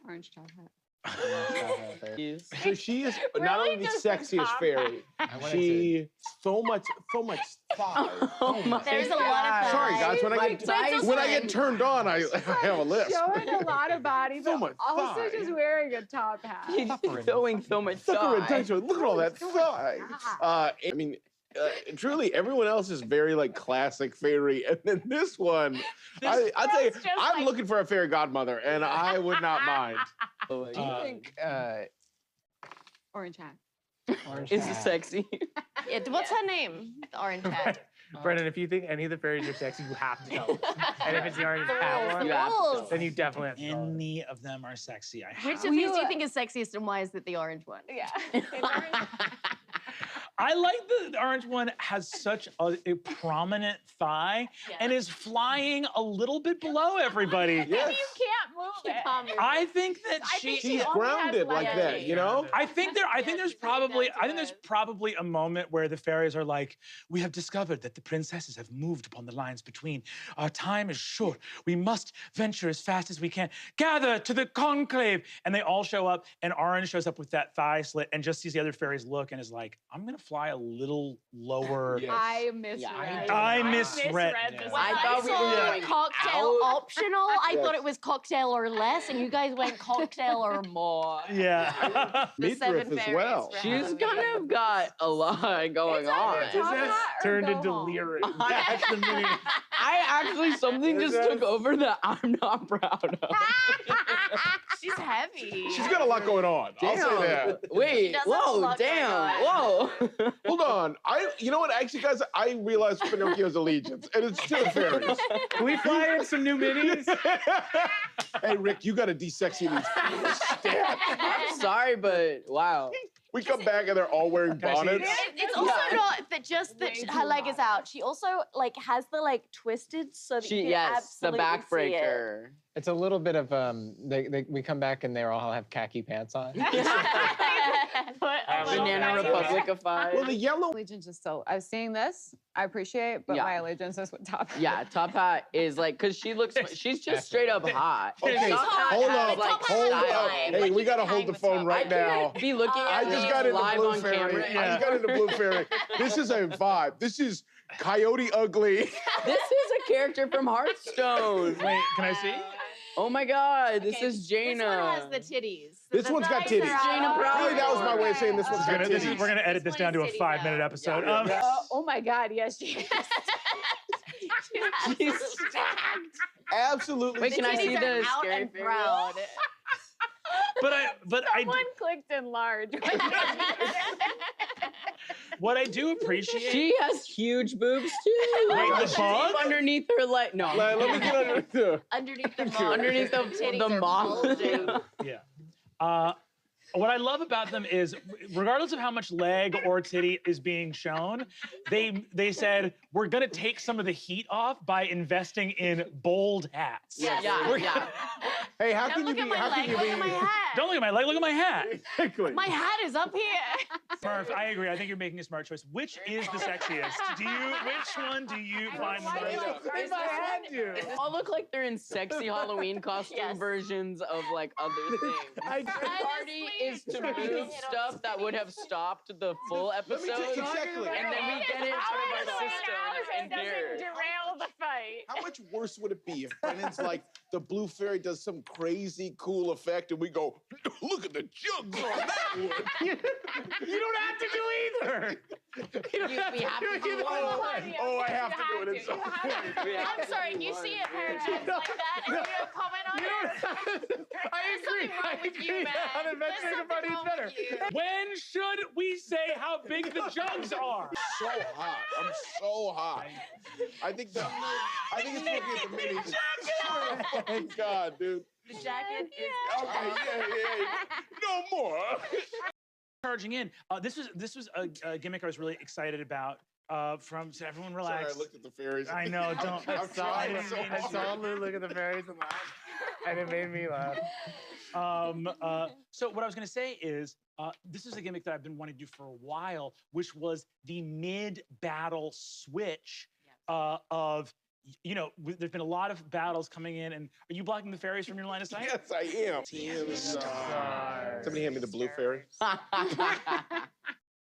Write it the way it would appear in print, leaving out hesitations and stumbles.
Orange top hat. So she is not only the sexiest fairy, she so much thigh. There's a lot of Sorry thighs. guys, when I get turned on, I have a list. Showing a lot of body, So but much also thigh. just wearing a top hat. He's showing so much Look thigh. at all that thigh. I mean, truly, everyone else is very like classic fairy, and then this one, I tell you, I'm looking for a fairy godmother, and I would not mind. Do you think Orange hat. is sexy? Yeah, what's her name? The orange hat. Brennan, if you think any of the fairies are sexy, you have to tell. And if it's the orange hat one, You have to tell. then you definitely have to tell. Any of them are sexy. Which of these do you think is sexiest, and why is it the orange one? Yeah. I like the orange one has such a prominent thigh and is flying a little bit below everybody. Yes. You can't move it. I think that She's grounded like that, you know? I think there's probably a moment where the fairies are like, we have discovered that the princesses have moved upon the lines between. Our time is short. We must venture as fast as we can. Gather to the conclave. And they all show up, and Orange shows up with that thigh slit and just sees the other fairies look and is like, I'm gonna fly a little lower. Yes. I misread. I misread. this. I thought we were going cocktail out. optional. I thought it was cocktail or less, and you guys went cocktail or more. Yeah. Midriff as well. She's kind of got a lot going on. Turned into lyric. That's the mini. I actually, something just took over that I'm not proud of. She's heavy. She's got a lot going on. I'll say that. Wait, She does have a whoa, lot going damn, on. whoa. Hold on. You know what? Actually, guys, I realized Pinocchio's allegiance, and it's to the fairies. Can we fly in some new minis? Hey, Rick, you got to de-sexy these stats. I'm sorry, but wow. We come back and they're all wearing bonnets. It's also not that just that her leg is out. She also like has the like twisted so that you can Yes, the absolutely see it. backbreaker. it's a little bit of we come back and they all have khaki pants on. Banana Republicified. Well, the yellow. Allegiance is so. I was seeing this. I appreciate, but Yeah. my allegiance is with top hat. Yeah, top hat is like, cause she's just straight up hot. Okay, Top hat, hold but up. top Hold hat's up. fine. Hey, Like, we you got to can hold hang the with phone top right hat. now. Be looking at I just these got into live Blue on Fairy. camera. I just got into Blue Fairy. This is a vibe. This is Coyote Ugly. This is a character from Hearthstone. Wait, can I see? Oh my God, this is Jaina. This one has the titties. This one's got titties. Jaina Really, that was my way of saying this one's got titties. We're gonna edit this down to a 5-minute episode. Oh my God! Yes, she is. She's stacked. Absolutely. Wait, can I see Titties are the out scary and fairy? proud. But I Someone clicked enlarge. what I do appreciate. She has huge boobs too. Wait, the She's bug? underneath her leg. No. Let me get under the. Underneath the moth. Underneath the titties the are moth. bulging. Yeah. What I love about them is, regardless of how much leg or titty is being shown, they said we're gonna take some of the heat off by investing in bold hats. Yes. Yeah. Hey, how Don't can you look be? at my How can leg, you look at my be? hat. Don't look at my leg, look at my hat. Exactly. My hat is up here. Murph, I agree. I think you're making a smart choice. Which is the sexiest? Which one do you find the most? They all look like they're in sexy Halloween costume Yes. versions of like other things. The party is to move stuff that would have stopped the full episode, Exactly. and then we get it out of our system and here. derail the fight. How much worse would it be if Brennan's like the Blue Fairy does some crazy cool effect and we go, look at the jugs on that one. You don't have to do either. You don't have We have to do Oh, I have to do it. It's so I'm sorry, you see a pair of jeans like that and you don't comment on it? I agree. Wrong with you, man. How to There's make something parties wrong better. with you. When should we say how big the jugs are? so hot. I'm so hot. I think it's looking at the minis. Oh God, dude. The jacket is Okay, yeah. No more. Charging in. This was a gimmick I was really excited about. So everyone relax. Sorry, I looked at the fairies. I know. Don't. I'm trying so I saw hard. Lou look at the fairies and laugh, and it made me laugh. So what I was gonna say is, this is a gimmick that I've been wanting to do for a while, which was the mid-battle switch of you know, there's been a lot of battles coming in, and are you blocking the fairies from your line of sight? Yes, I am. Somebody hand me the blue fairy.